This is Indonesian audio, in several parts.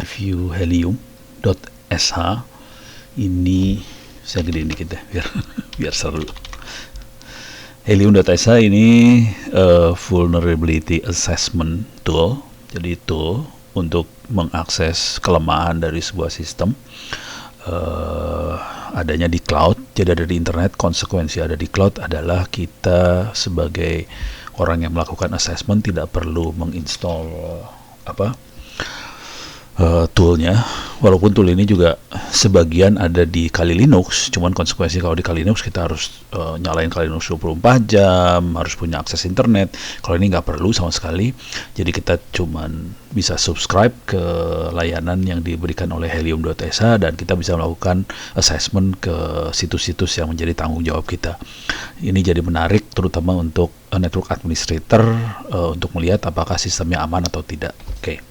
view helium.sh. Ini saya gedein dikit deh biar seru. Helium.sh ini vulnerability assessment tool. Jadi tool untuk mengakses kelemahan dari sebuah sistem. Adanya di cloud, jadi ada di internet. Konsekuensi ada di cloud adalah kita sebagai orang yang melakukan assessment tidak perlu menginstall toolnya, walaupun tool ini juga sebagian ada di Kali Linux. Cuman konsekuensi kalau di Kali Linux kita harus nyalain Kali Linux 24 jam, harus punya akses internet. Kalau ini nggak perlu sama sekali, jadi kita cuman bisa subscribe ke layanan yang diberikan oleh helium.sh dan kita bisa melakukan assessment ke situs-situs yang menjadi tanggung jawab kita. Ini jadi menarik terutama untuk network administrator untuk melihat apakah sistemnya aman atau tidak. Oke.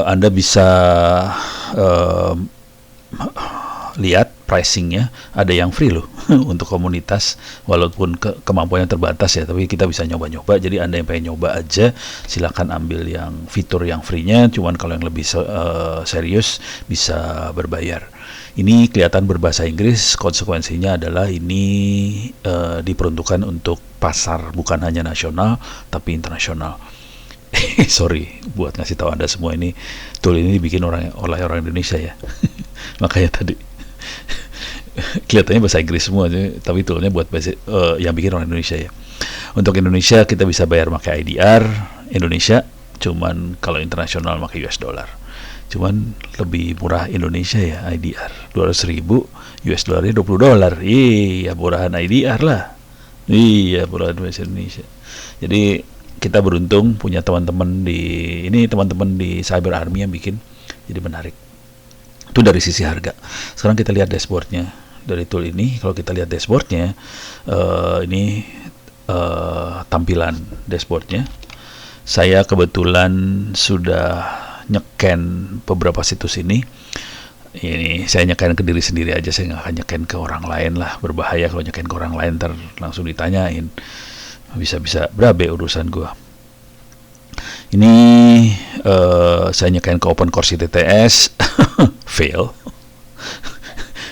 Anda bisa lihat pricingnya, ada yang free loh untuk komunitas, walaupun kemampuannya terbatas ya, tapi kita bisa nyoba-nyoba. Jadi Anda yang pengen nyoba aja silakan ambil yang fitur yang free-nya, cuman kalau yang lebih serius bisa berbayar. Ini kelihatan berbahasa Inggris, konsekuensinya adalah ini diperuntukkan untuk pasar bukan hanya nasional tapi internasional. Sorry buat ngasih tahu Anda semua, ini tool ini dibikin oleh orang Indonesia ya. Makanya tadi kelihatannya bahasa Inggris semua, tapi toolnya buat yang bikin orang Indonesia ya. Untuk Indonesia kita bisa bayar pakai IDR Indonesia, cuman kalau internasional pakai US dollar. Cuman lebih murah Indonesia ya, IDR 200.000, US dollarnya $20. Iya, murahan IDR lah. Iya, murahan bahasa Indonesia. Jadi kita beruntung punya teman-teman di Cyber Army yang bikin, jadi menarik. Itu dari sisi harga. Sekarang kita lihat dashboardnya dari tool ini. Kalau kita lihat dashboardnya, ini tampilan dashboardnya. Saya kebetulan sudah nyeken beberapa situs ini. Ini saya nyeken ke diri sendiri aja, saya nggak akan nyeken ke orang lain lah. Berbahaya kalau nyeken ke orang lain, ntar langsung ditanyain. Bisa-bisa berabe urusan gua. Ini saya nyekain ke OpenCourse TTS fail.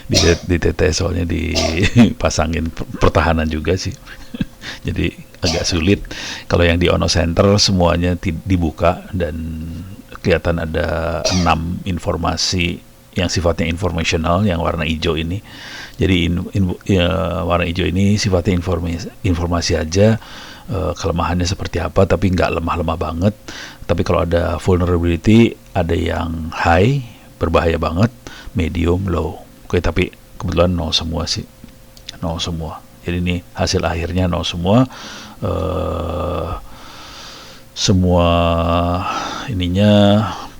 di TTS soalnya dipasangin pertahanan juga sih. Jadi agak sulit. Kalau yang di Ono Center semuanya dibuka dan kelihatan ada 6 informasi yang sifatnya informational, yang warna hijau ini. Jadi warna hijau ini sifatnya informasi aja, kelemahannya seperti apa, tapi nggak lemah-lemah banget. Tapi kalau ada vulnerability, ada yang high, berbahaya banget, medium, low. Oke, tapi kebetulan nol semua sih, nol semua. Jadi ini hasil akhirnya nol semua. Semua ininya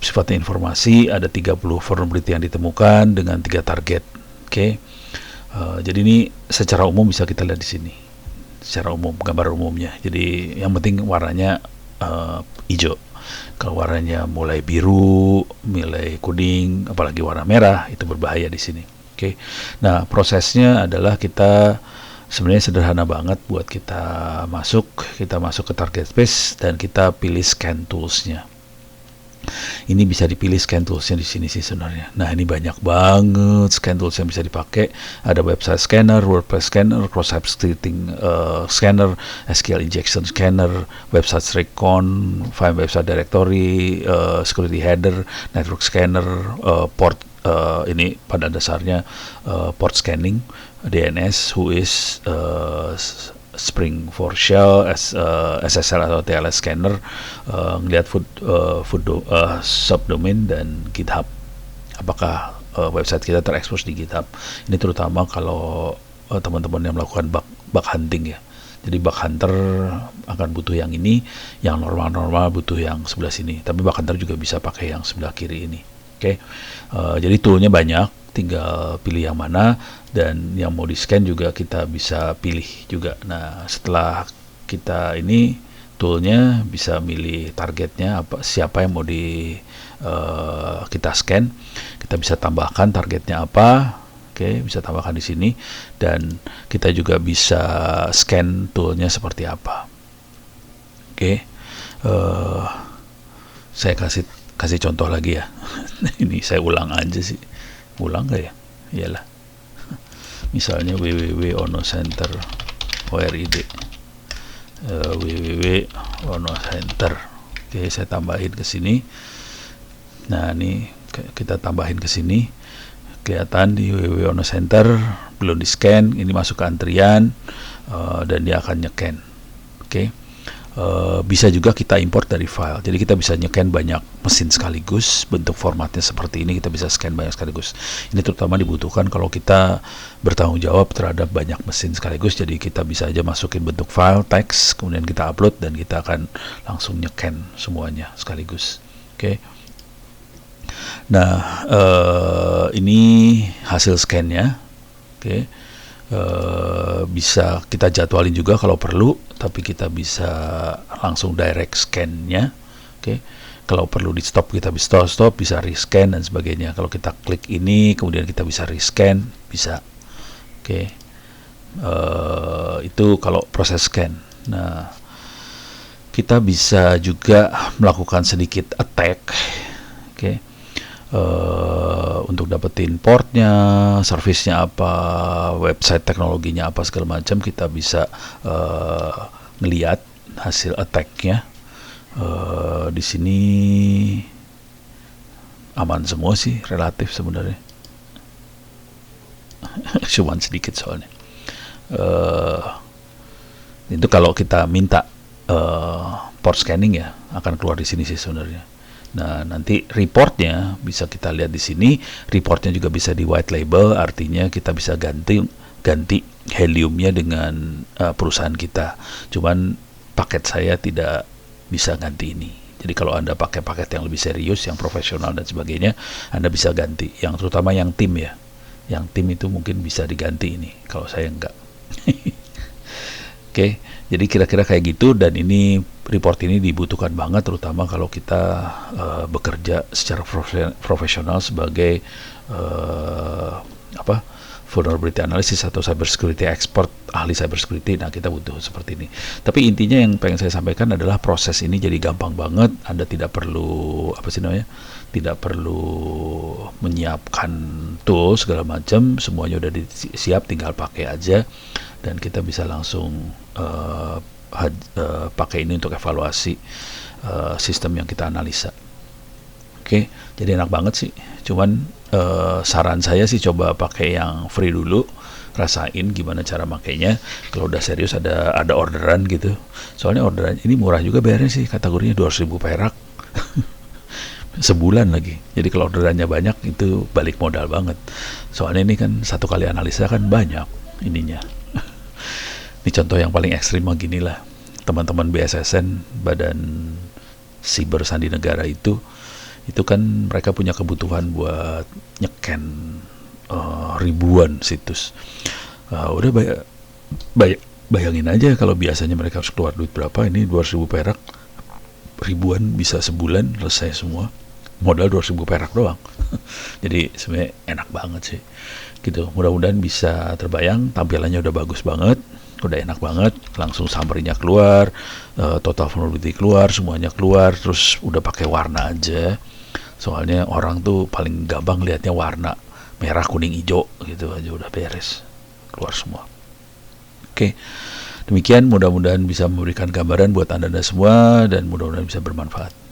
sifatnya informasi. Ada 30 vulnerability yang ditemukan dengan 3 target. Oke. Jadi ini secara umum bisa kita lihat di sini. Secara umum, gambar umumnya. Jadi yang penting warnanya hijau. Kalau warnanya mulai biru, mulai kuning, apalagi warna merah, itu berbahaya di sini. Oke. Nah, prosesnya adalah kita sebenarnya sederhana banget buat kita masuk ke target space dan kita pilih scan toolsnya. Ini bisa dipilih scan toolsnya di sini sih sebenarnya. Nah, ini banyak banget scan tools yang bisa dipakai. Ada website scanner, WordPress scanner, cross-site scripting scanner, SQL injection scanner, website recon, file website directory, security header, network scanner, port ini pada dasarnya port scanning, DNS, WHOIS, Spring for Shell, SSL atau TLS scanner, ngelihat subdomain dan GitHub. Apakah website kita terekspos di GitHub? Ini terutama kalau teman-teman yang melakukan bug hunting ya. Jadi bug hunter akan butuh yang ini, yang normal-normal butuh yang sebelah sini. Tapi bug hunter juga bisa pakai yang sebelah kiri ini. Oke. Jadi toolnya banyak. Tinggal pilih yang mana, dan yang mau di scan juga kita bisa pilih juga. Nah, setelah kita ini toolnya bisa milih targetnya siapa yang mau kita scan, kita bisa tambahkan targetnya apa. Oke, bisa tambahkan di sini, dan kita juga bisa scan toolnya seperti apa. Oke, saya kasih kasih contoh lagi ya. Ini saya ulang aja sih. Ulang nggak ya? Iyalah. Misalnya www.onocenter ORID, www.onocenter. Oke, saya tambahin ke sini. Nah, ini kita tambahin ke sini. Kelihatan di www.onocenter belum di scan, ini masuk ke antrian, dan dia akan nyeken. Oke. Bisa juga kita import dari file, jadi kita bisa nyeken banyak mesin sekaligus. Bentuk formatnya seperti ini, kita bisa scan banyak sekaligus. Ini terutama dibutuhkan kalau kita bertanggung jawab terhadap banyak mesin sekaligus. Jadi kita bisa aja masukin bentuk file teks, kemudian kita upload dan kita akan langsung nyeken semuanya sekaligus. Oke. Nah, ini hasil scan-nya. Oke. Bisa kita jadwalin juga kalau perlu, tapi kita bisa langsung direct scan-nya. Oke. Kalau perlu di stop, kita bisa stop, bisa rescan dan sebagainya. Kalau kita klik ini, kemudian kita bisa rescan, bisa. Oke. Itu kalau proses scan. Nah, kita bisa juga melakukan sedikit attack. Oke. Untuk dapetin portnya, servisnya apa, website teknologinya apa segala macam, kita bisa ngelihat hasil attack-nya. Di sini aman semua sih, relatif sebenarnya. Cuman sedikit soalnya. Itu kalau kita minta port scanning ya, akan keluar di sini sih sebenarnya. Nah, nanti reportnya bisa kita lihat di sini. Reportnya juga bisa di white label, artinya kita bisa ganti heliumnya dengan perusahaan kita. Cuman paket saya tidak bisa ganti ini. Jadi kalau Anda pakai paket yang lebih serius, yang profesional dan sebagainya, Anda bisa ganti. Yang terutama yang tim ya. Yang tim itu mungkin bisa diganti ini. Kalau saya enggak. Oke, jadi kira-kira kayak gitu. Dan ini report ini dibutuhkan banget, terutama kalau kita bekerja secara profesional sebagai vulnerability analysis atau cybersecurity expert, ahli cybersecurity. Nah, kita butuh seperti ini. Tapi intinya yang pengen saya sampaikan adalah proses ini jadi gampang banget. Anda tidak perlu tidak perlu menyiapkan tool segala macam, semuanya udah siap, tinggal pakai aja dan kita bisa langsung pakai ini untuk evaluasi sistem yang kita analisa. Oke, jadi enak banget sih. Cuman saran saya sih coba pakai yang free dulu, rasain gimana cara makainya. Kalau udah serius ada orderan gitu. Soalnya orderan ini murah juga bayarnya sih, kategorinya 200.000 perak. Sebulan lagi. Jadi kalau orderannya banyak itu balik modal banget. Soalnya ini kan satu kali analisa kan banyak ininya. Ini contoh yang paling ekstrim begini lah. Teman-teman BSSN, Badan Siber Sandi Negara itu kan mereka punya kebutuhan buat nyeken ribuan situs. Udah bayangin aja kalau biasanya mereka harus keluar duit berapa, ini 200.000 perak, ribuan bisa sebulan selesai semua. Modal 200.000 perak doang. Jadi sebenarnya enak banget sih. Gitu. Mudah-mudahan bisa terbayang, tampilannya udah bagus banget. Udah enak banget, langsung summary-nya keluar, total vulnerability keluar, semuanya keluar, terus udah pakai warna aja. Soalnya orang tuh paling gampang lihatnya warna merah, kuning, hijau gitu aja udah beres, keluar semua. Oke, demikian, mudah-mudahan bisa memberikan gambaran buat Anda semua dan mudah-mudahan bisa bermanfaat.